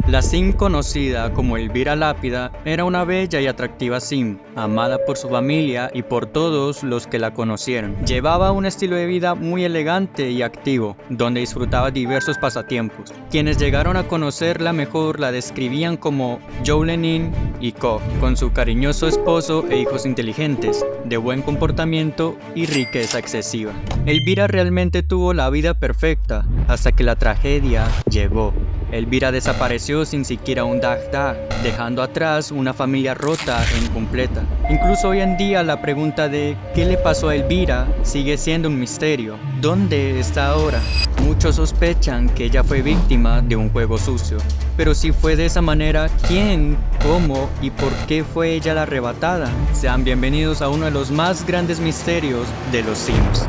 La sim conocida como Elvira Lápida era una bella y atractiva sim, amada por su familia y por todos los que la conocieron. Llevaba un estilo de vida muy elegante y activo, donde disfrutaba diversos pasatiempos. Quienes llegaron a conocerla mejor la describían como Jolene y Co, con su cariñoso esposo e hijos inteligentes, de buen comportamiento y riqueza excesiva. Elvira realmente tuvo la vida perfecta, hasta que la tragedia llegó. Elvira desapareció sin siquiera un dag-dag, dejando atrás una familia rota e incompleta. Incluso hoy en día la pregunta de ¿qué le pasó a Elvira? Sigue siendo un misterio. ¿Dónde está ahora? Muchos sospechan que ella fue víctima de un juego sucio. Pero si fue de esa manera, ¿quién, cómo y por qué fue ella la arrebatada? Sean bienvenidos a uno de los más grandes misterios de los Sims.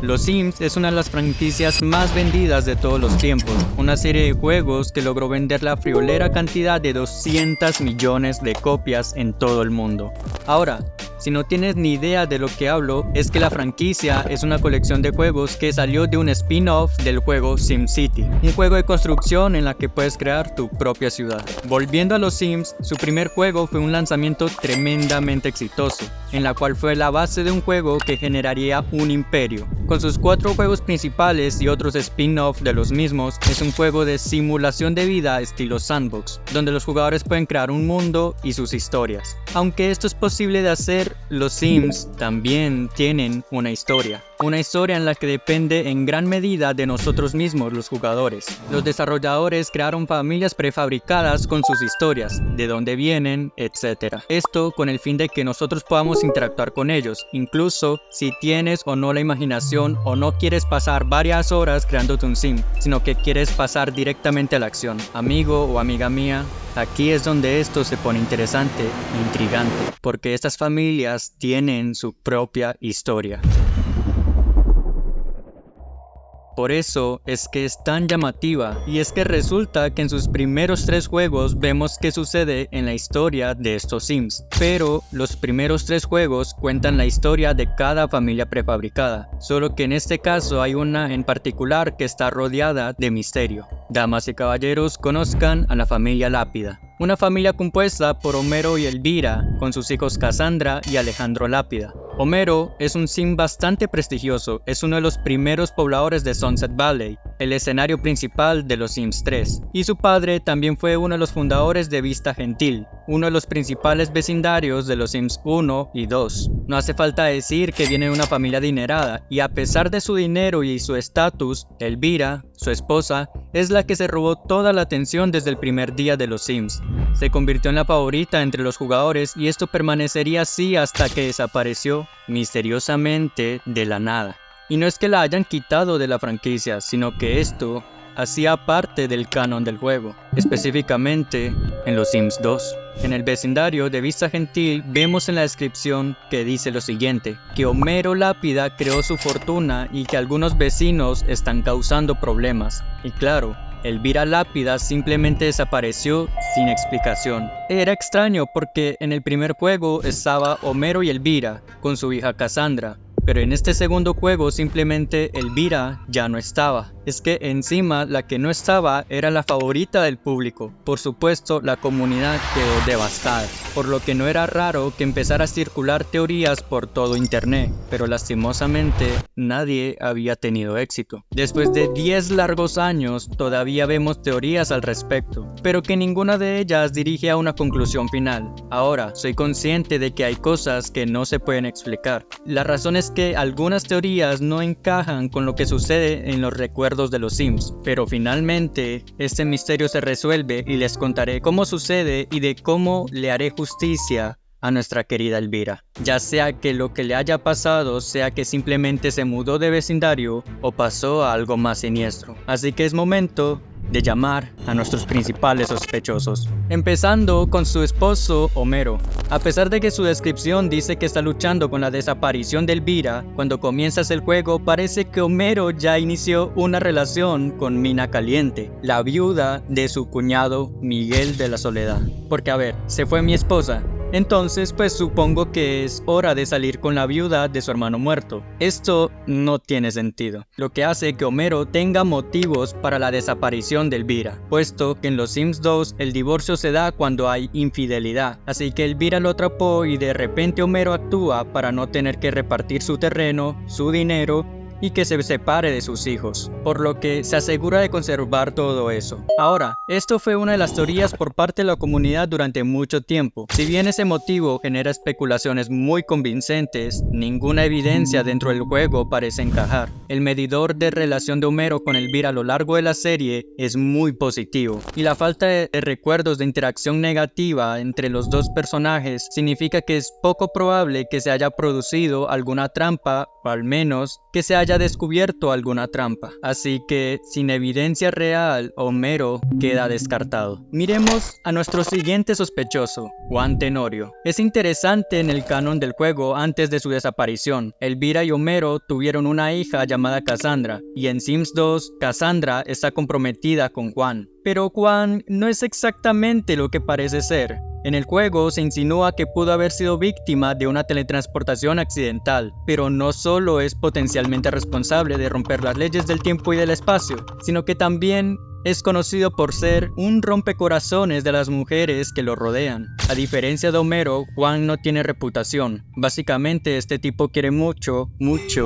Los Sims es una de las franquicias más vendidas de todos los tiempos, una serie de juegos que logró vender la friolera cantidad de 200 millones de copias en todo el mundo. Ahora, si no tienes ni idea de lo que hablo, es que la franquicia es una colección de juegos que salió de un spin-off del juego SimCity, un juego de construcción en la que puedes crear tu propia ciudad. Volviendo a los Sims, su primer juego fue un lanzamiento tremendamente exitoso, en la cual fue la base de un juego que generaría un imperio. Con sus 4 juegos principales y otros spin-off de los mismos, es un juego de simulación de vida estilo sandbox, donde los jugadores pueden crear un mundo y sus historias. Aunque esto es posible de hacer, los Sims también tienen una historia en la que depende en gran medida de nosotros mismos, los jugadores. Los desarrolladores crearon familias prefabricadas con sus historias, de dónde vienen, etc. Esto con el fin de que nosotros podamos interactuar con ellos, incluso si tienes o no la imaginación o no quieres pasar varias horas creándote un Sim, sino que quieres pasar directamente a la acción. Amigo o amiga mía, aquí es donde esto se pone interesante e intrigante, porque estas familias tienen su propia historia. Por eso es que es tan llamativa, y es que resulta que en sus primeros 3 juegos vemos qué sucede en la historia de estos Sims, pero los primeros 3 juegos cuentan la historia de cada familia prefabricada, solo que en este caso hay una en particular que está rodeada de misterio. Damas y caballeros, conozcan a la familia Lápida. Una familia compuesta por Homero y Elvira, con sus hijos Cassandra y Alejandro Lápida. Homero es un Sim bastante prestigioso, es uno de los primeros pobladores de Sunset Valley, el escenario principal de los Sims 3, y su padre también fue uno de los fundadores de Vista Gentil, uno de los principales vecindarios de los Sims 1 y 2. No hace falta decir que viene de una familia adinerada, y a pesar de su dinero y su estatus, Elvira, su esposa, es la que se robó toda la atención desde el primer día de los Sims. Se convirtió en la favorita entre los jugadores y esto permanecería así hasta que desapareció misteriosamente de la nada. Y no es que la hayan quitado de la franquicia, sino que esto hacía parte del canon del juego, específicamente en los Sims 2. En el vecindario de Vista Gentil vemos en la descripción que dice lo siguiente, que Homero Lápida creó su fortuna y que algunos vecinos están causando problemas. Y claro, Elvira Lápida simplemente desapareció sin explicación. Era extraño porque en el primer juego estaba Homero y Elvira con su hija Cassandra, pero en este segundo juego simplemente Elvira ya no estaba. Es que encima la que no estaba era la favorita del público. Por supuesto, la comunidad quedó devastada, por lo que no era raro que empezara a circular teorías por todo internet, pero lastimosamente nadie había tenido éxito. Después de 10 largos años todavía vemos teorías al respecto, pero que ninguna de ellas dirige a una conclusión final. Ahora, soy consciente de que hay cosas que no se pueden explicar. La razón es que algunas teorías no encajan con lo que sucede en los recuerdos de los Sims, pero finalmente este misterio se resuelve y les contaré cómo sucede y de cómo le haré justicia a nuestra querida Elvira. Ya sea que lo que le haya pasado sea que simplemente se mudó de vecindario o pasó a algo más siniestro. Así que es momento de llamar a nuestros principales sospechosos. Empezando con su esposo Homero. A pesar de que su descripción dice que está luchando con la desaparición de Elvira, cuando comienzas el juego parece que Homero ya inició una relación con Mina Caliente, la viuda de su cuñado Miguel de la Soledad. Porque a ver, se fue mi esposa. Entonces pues supongo que es hora de salir con la viuda de su hermano muerto. Esto no tiene sentido, lo que hace que Homero tenga motivos para la desaparición de Elvira, puesto que en los Sims 2 el divorcio se da cuando hay infidelidad, así que Elvira lo atrapó y de repente Homero actúa para no tener que repartir su terreno, su dinero y que se separe de sus hijos, por lo que se asegura de conservar todo eso. Ahora, esto fue una de las teorías por parte de la comunidad durante mucho tiempo. Si bien ese motivo genera especulaciones muy convincentes, ninguna evidencia dentro del juego parece encajar. El medidor de relación de Homero con Elvira a lo largo de la serie es muy positivo, y la falta de recuerdos de interacción negativa entre los dos personajes significa que es poco probable que se haya producido alguna trampa, o al menos que se haya descubierto alguna trampa. Así que, sin evidencia real, Homero queda descartado. Miremos a nuestro siguiente sospechoso, Juan Tenorio. Es interesante en el canon del juego antes de su desaparición. Elvira y Homero tuvieron una hija llamada Cassandra, y en Sims 2, Cassandra está comprometida con Juan. Pero Juan no es exactamente lo que parece ser. En el juego se insinúa que pudo haber sido víctima de una teletransportación accidental, pero no solo es potencialmente responsable de romper las leyes del tiempo y del espacio, sino que también es conocido por ser un rompecorazones de las mujeres que lo rodean. A diferencia de Homero, Juan no tiene reputación. Básicamente este tipo quiere mucho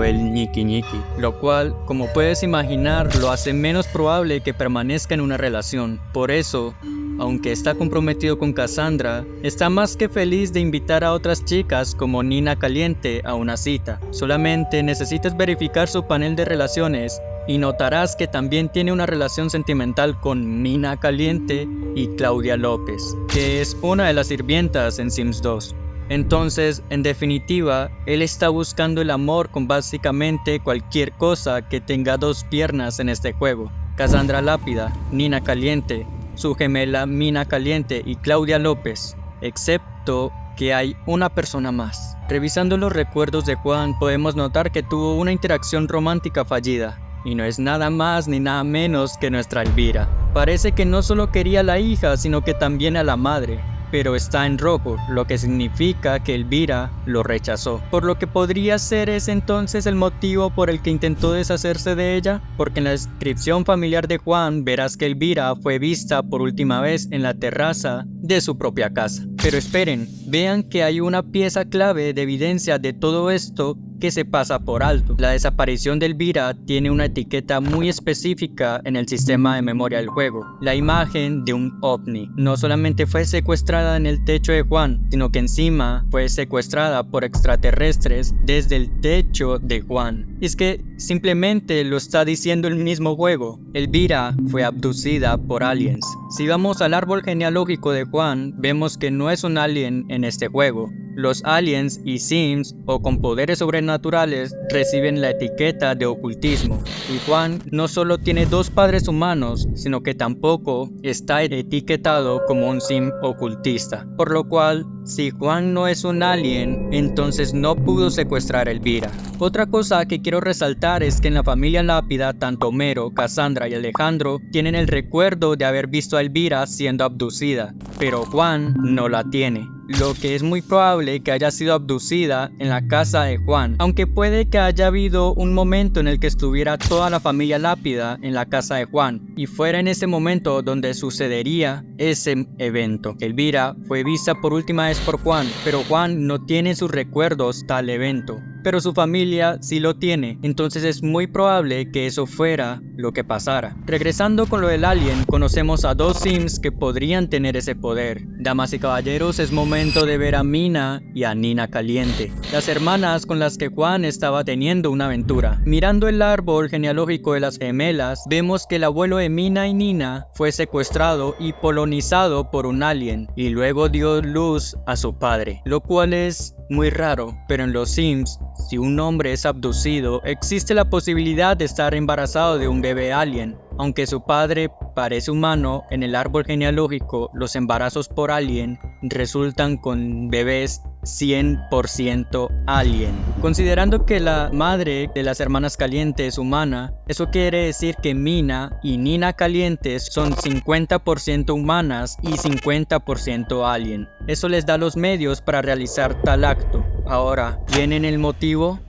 el ñiqui ñiqui, lo cual, como puedes imaginar, lo hace menos probable que permanezca en una relación. Por eso, aunque está comprometido con Cassandra, está más que feliz de invitar a otras chicas como Nina Caliente a una cita. Solamente necesitas verificar su panel de relaciones y notarás que también tiene una relación sentimental con Nina Caliente y Claudia López, que es una de las sirvientas en Sims 2. Entonces, en definitiva, él está buscando el amor con básicamente cualquier cosa que tenga dos piernas en este juego. Cassandra Lápida, Nina Caliente, su gemela Mina Caliente y Claudia López, excepto que hay una persona más. Revisando los recuerdos de Juan, podemos notar que tuvo una interacción romántica fallida, y no es nada más ni nada menos que nuestra Elvira. Parece que no solo quería a la hija, sino que también a la madre, pero está en rojo, lo que significa que Elvira lo rechazó. Por lo que podría ser ese entonces el motivo por el que intentó deshacerse de ella, porque en la descripción familiar de Juan verás que Elvira fue vista por última vez en la terraza de su propia casa. Pero esperen, vean que hay una pieza clave de evidencia de todo esto que se pasa por alto. La desaparición de Elvira tiene una etiqueta muy específica en el sistema de memoria del juego. La imagen de un ovni no solamente fue secuestrada en el techo de Juan, sino que encima fue secuestrada por extraterrestres desde el techo de Juan. Y es que simplemente lo está diciendo el mismo juego. Elvira fue abducida por aliens. Si vamos al árbol genealógico de Juan, vemos que no es un alien en este juego. Los aliens y Sims, o con poderes sobrenaturales, reciben la etiqueta de ocultismo. Y Juan no solo tiene dos padres humanos, sino que tampoco está etiquetado como un Sim ocultista. Por lo cual, si Juan no es un alien, entonces no pudo secuestrar a Elvira. Otra cosa que quiero resaltar es que en la familia Lápida, tanto Homero, Cassandra y Alejandro tienen el recuerdo de haber visto a Elvira siendo abducida, pero Juan no la tiene. Lo que es muy probable que haya sido abducida en la casa de Juan, aunque puede que haya habido un momento en el que estuviera toda la familia Lápida en la casa de Juan, y fuera en ese momento donde sucedería ese evento. Elvira fue vista por última vez por Juan, pero Juan no tiene en sus recuerdos tal evento, pero su familia sí lo tiene, entonces es muy probable que eso fuera lo que pasara. Regresando con lo del alien, conocemos a dos Sims que podrían tener ese poder. Damas y caballeros, es momento de ver a Mina y a Nina Caliente, las hermanas con las que Juan estaba teniendo una aventura. Mirando el árbol genealógico de las gemelas, vemos que el abuelo de Mina y Nina fue secuestrado y polonizado por un alien, y luego dio luz a su padre, lo cual es muy raro, pero en los Sims, si un hombre es abducido, existe la posibilidad de estar embarazado de un bebé alien. Aunque su padre parece humano, en el árbol genealógico los embarazos por alien resultan con bebés 100% alien. Considerando que la madre de las hermanas Caliente es humana, eso quiere decir que Mina y Nina Calientes son 50% humanas y 50% alien. Eso les da los medios para realizar tal acto. Ahora, ¿tienen el motivo?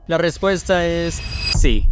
La respuesta es sí.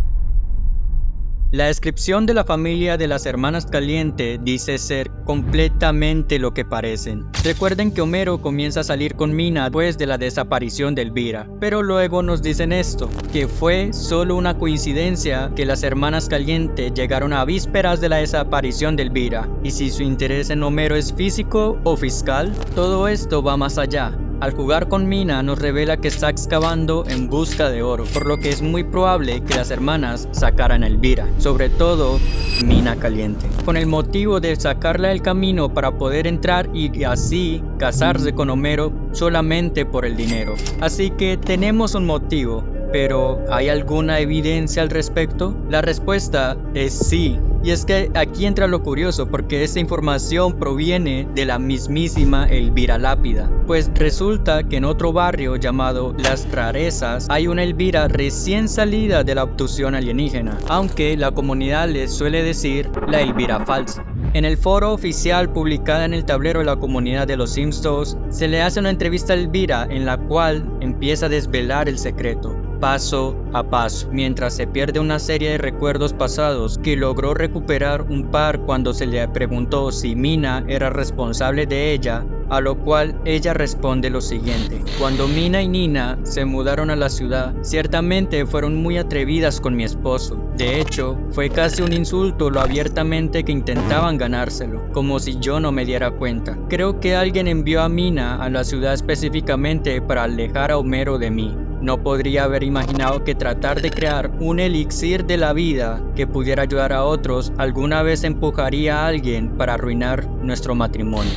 La descripción de la familia de las hermanas Caliente dice ser completamente lo que parecen. Recuerden que Homero comienza a salir con Mina después de la desaparición de Elvira, pero luego nos dicen esto, que fue solo una coincidencia que las hermanas Caliente llegaron a vísperas de la desaparición de Elvira, y si su interés en Homero es físico o fiscal, todo esto va más allá. Al jugar con Mina nos revela que está excavando en busca de oro, por lo que es muy probable que las hermanas sacaran a Elvira, sobre todo Mina Caliente, con el motivo de sacarla del camino para poder entrar y así casarse con Homero solamente por el dinero. Así que tenemos un motivo, pero ¿hay alguna evidencia al respecto? La respuesta es sí. Y es que aquí entra lo curioso, porque esta información proviene de la mismísima Elvira Lápida. Pues resulta que en otro barrio llamado Las Rarezas hay una Elvira recién salida de la abducción alienígena, aunque la comunidad les suele decir la Elvira falsa. En el foro oficial publicada en el tablero de la comunidad de los Sims 2, se le hace una entrevista a Elvira en la cual empieza a desvelar el secreto, paso a paso, mientras se pierde una serie de recuerdos pasados que logró recuperar un par cuando se le preguntó si Mina era responsable de ella, a lo cual ella responde lo siguiente: cuando Mina y Nina se mudaron a la ciudad, ciertamente fueron muy atrevidas con mi esposo. De hecho, fue casi un insulto lo abiertamente que intentaban ganárselo, como si yo no me diera cuenta. Creo que alguien envió a Mina a la ciudad específicamente para alejar a Homero de mí. No podría haber imaginado que tratar de crear un elixir de la vida que pudiera ayudar a otros alguna vez empujaría a alguien para arruinar nuestro matrimonio.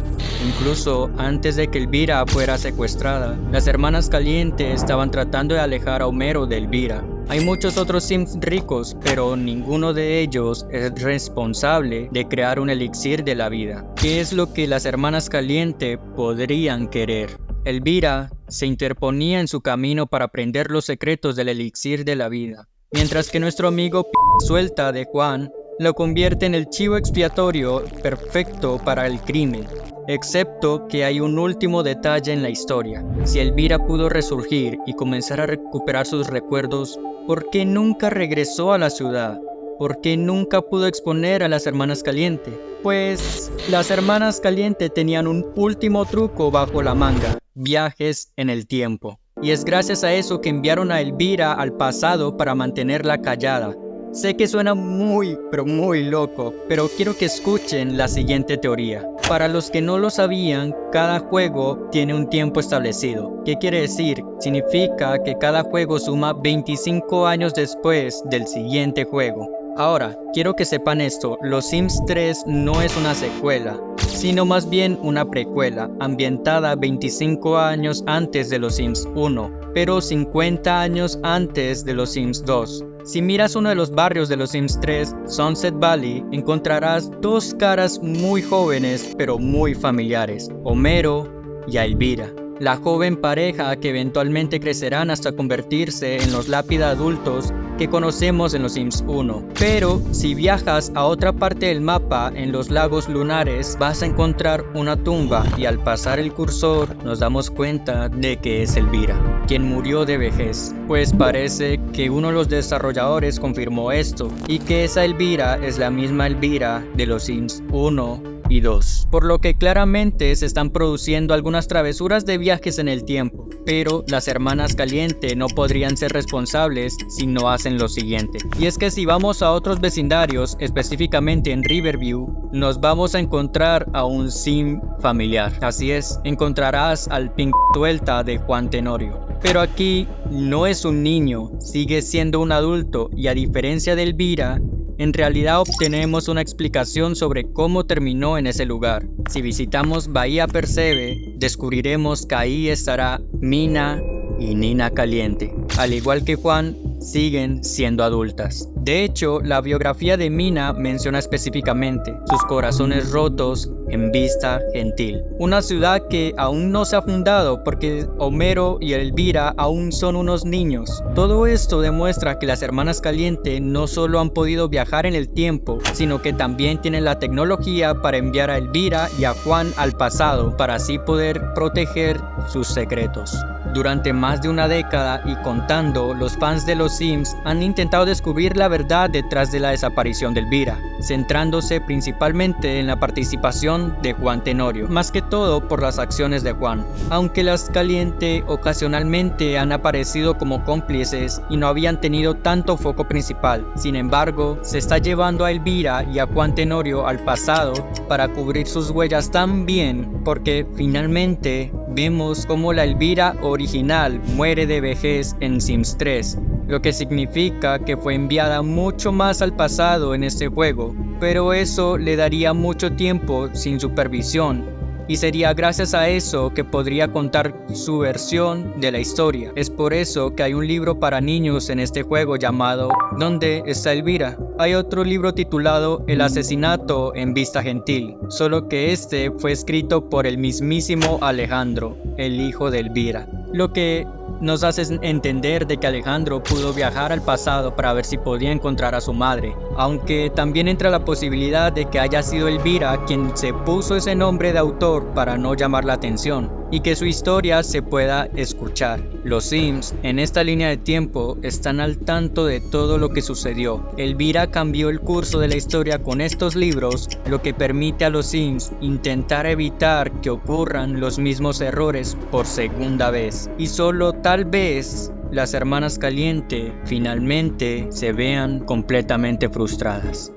Incluso antes de que Elvira fuera secuestrada, las hermanas Caliente estaban tratando de alejar a Homero de Elvira. Hay muchos otros Sims ricos, pero ninguno de ellos es responsable de crear un elixir de la vida. ¿Qué es lo que las hermanas Caliente podrían querer? Elvira se interponía en su camino para aprender los secretos del elixir de la vida, mientras que nuestro amigo suelta de Juan lo convierte en el chivo expiatorio perfecto para el crimen. Excepto que hay un último detalle en la historia. Si Elvira pudo resurgir y comenzar a recuperar sus recuerdos, ¿por qué nunca regresó a la ciudad? ¿Por qué nunca pudo exponer a las hermanas Caliente? Pues las hermanas Caliente tenían un último truco bajo la manga: viajes en el tiempo. Y es gracias a eso que enviaron a Elvira al pasado para mantenerla callada. Sé que suena muy, pero muy loco, pero quiero que escuchen la siguiente teoría. Para los que no lo sabían, cada juego tiene un tiempo establecido. ¿Qué quiere decir? Significa que cada juego suma 25 años después del siguiente juego. Ahora, quiero que sepan esto: Los Sims 3 no es una secuela, sino más bien una precuela, ambientada 25 años antes de Los Sims 1, pero 50 años antes de Los Sims 2. Si miras uno de los barrios de Los Sims 3, Sunset Valley, encontrarás dos caras muy jóvenes pero muy familiares: Homero y Elvira, la joven pareja que eventualmente crecerán hasta convertirse en los Lápida adultos que conocemos en Los Sims 1. Pero si viajas a otra parte del mapa, en los lagos lunares, vas a encontrar una tumba, y al pasar el cursor nos damos cuenta de que es Elvira, quien murió de vejez. Pues parece que uno de los desarrolladores confirmó esto, y que esa Elvira es la misma Elvira de Los Sims 1 y 2, por lo que claramente se están produciendo algunas travesuras de viajes en el tiempo, pero las hermanas Caliente no podrían ser responsables si no hacen lo siguiente. Y es que si vamos a otros vecindarios, específicamente en Riverview, nos vamos a encontrar a un Sim familiar. Así es, encontrarás al suelta de Juan Tenorio. Pero aquí no es un niño, sigue siendo un adulto, y a diferencia de Elvira, en realidad obtenemos una explicación sobre cómo terminó en ese lugar. Si visitamos Bahía Percebe, descubriremos que ahí estará Mina y Nina Caliente. Al igual que Juan, siguen siendo adultas. De hecho, la biografía de Mina menciona específicamente sus corazones rotos en Vista Gentil, una ciudad que aún no se ha fundado porque Homero y Elvira aún son unos niños. Todo esto demuestra que las hermanas Caliente no solo han podido viajar en el tiempo, sino que también tienen la tecnología para enviar a Elvira y a Juan al pasado para así poder proteger sus secretos. Durante más de una década y contando, los fans de los Sims han intentado descubrir la verdad detrás de la desaparición de Elvira, centrándose principalmente en la participación de Juan Tenorio, más que todo por las acciones de Juan. Aunque las Caliente ocasionalmente han aparecido como cómplices y no habían tenido tanto foco principal, sin embargo, se está llevando a Elvira y a Juan Tenorio al pasado para cubrir sus huellas tan bien, porque finalmente vemos cómo la Elvira original muere de vejez en Sims 3, lo que significa que fue enviada mucho más al pasado en este juego, pero eso le daría mucho tiempo sin supervisión. Y sería gracias a eso que podría contar su versión de la historia. Es por eso que hay un libro para niños en este juego llamado ¿Dónde está Elvira? Hay otro libro titulado El asesinato en Vista Gentil, solo que este fue escrito por el mismísimo Alejandro, el hijo de Elvira. Lo que nos hace entender de que Alejandro pudo viajar al pasado para ver si podía encontrar a su madre, aunque también entra la posibilidad de que haya sido Elvira quien se puso ese nombre de autor para no llamar la atención y que su historia se pueda escuchar. Los Sims en esta línea de tiempo están al tanto de todo lo que sucedió. Elvira cambió el curso de la historia con estos libros, lo que permite a los Sims intentar evitar que ocurran los mismos errores por segunda vez. Y solo tal vez las hermanas Caliente finalmente se vean completamente frustradas.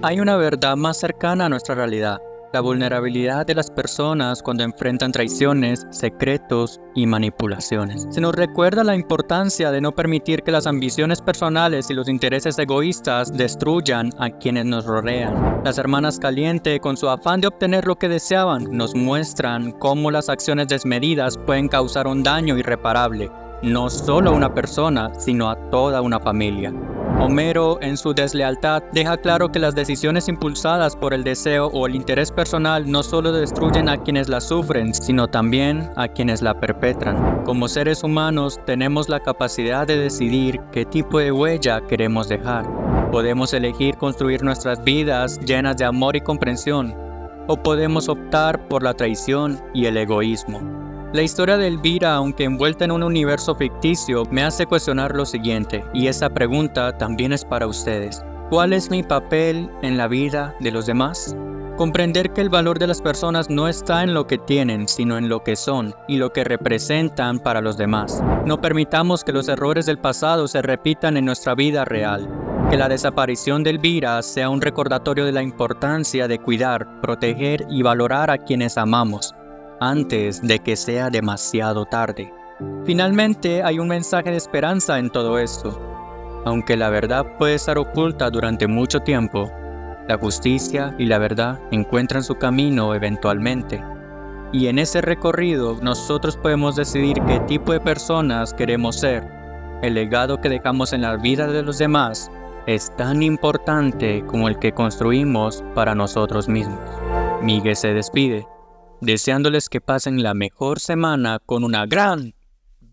Hay una verdad más cercana a nuestra realidad, la vulnerabilidad de las personas cuando enfrentan traiciones, secretos y manipulaciones. Se nos recuerda la importancia de no permitir que las ambiciones personales y los intereses egoístas destruyan a quienes nos rodean. Las hermanas Caliente, con su afán de obtener lo que deseaban, nos muestran cómo las acciones desmedidas pueden causar un daño irreparable, no solo a una persona, sino a toda una familia. Homero, en su deslealtad, deja claro que las decisiones impulsadas por el deseo o el interés personal no solo destruyen a quienes la sufren, sino también a quienes la perpetran. Como seres humanos, tenemos la capacidad de decidir qué tipo de huella queremos dejar. Podemos elegir construir nuestras vidas llenas de amor y comprensión, o podemos optar por la traición y el egoísmo. La historia de Elvira, aunque envuelta en un universo ficticio, me hace cuestionar lo siguiente, y esa pregunta también es para ustedes. ¿Cuál es mi papel en la vida de los demás? Comprender que el valor de las personas no está en lo que tienen, sino en lo que son y lo que representan para los demás. No permitamos que los errores del pasado se repitan en nuestra vida real. Que la desaparición de Elvira sea un recordatorio de la importancia de cuidar, proteger y valorar a quienes amamos, antes de que sea demasiado tarde. Finalmente, hay un mensaje de esperanza en todo esto. Aunque la verdad puede estar oculta durante mucho tiempo, la justicia y la verdad encuentran su camino eventualmente. Y en ese recorrido, nosotros podemos decidir qué tipo de personas queremos ser. El legado que dejamos en la vida de los demás es tan importante como el que construimos para nosotros mismos. Miguel se despide, deseándoles que pasen la mejor semana con una gran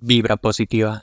vibra positiva.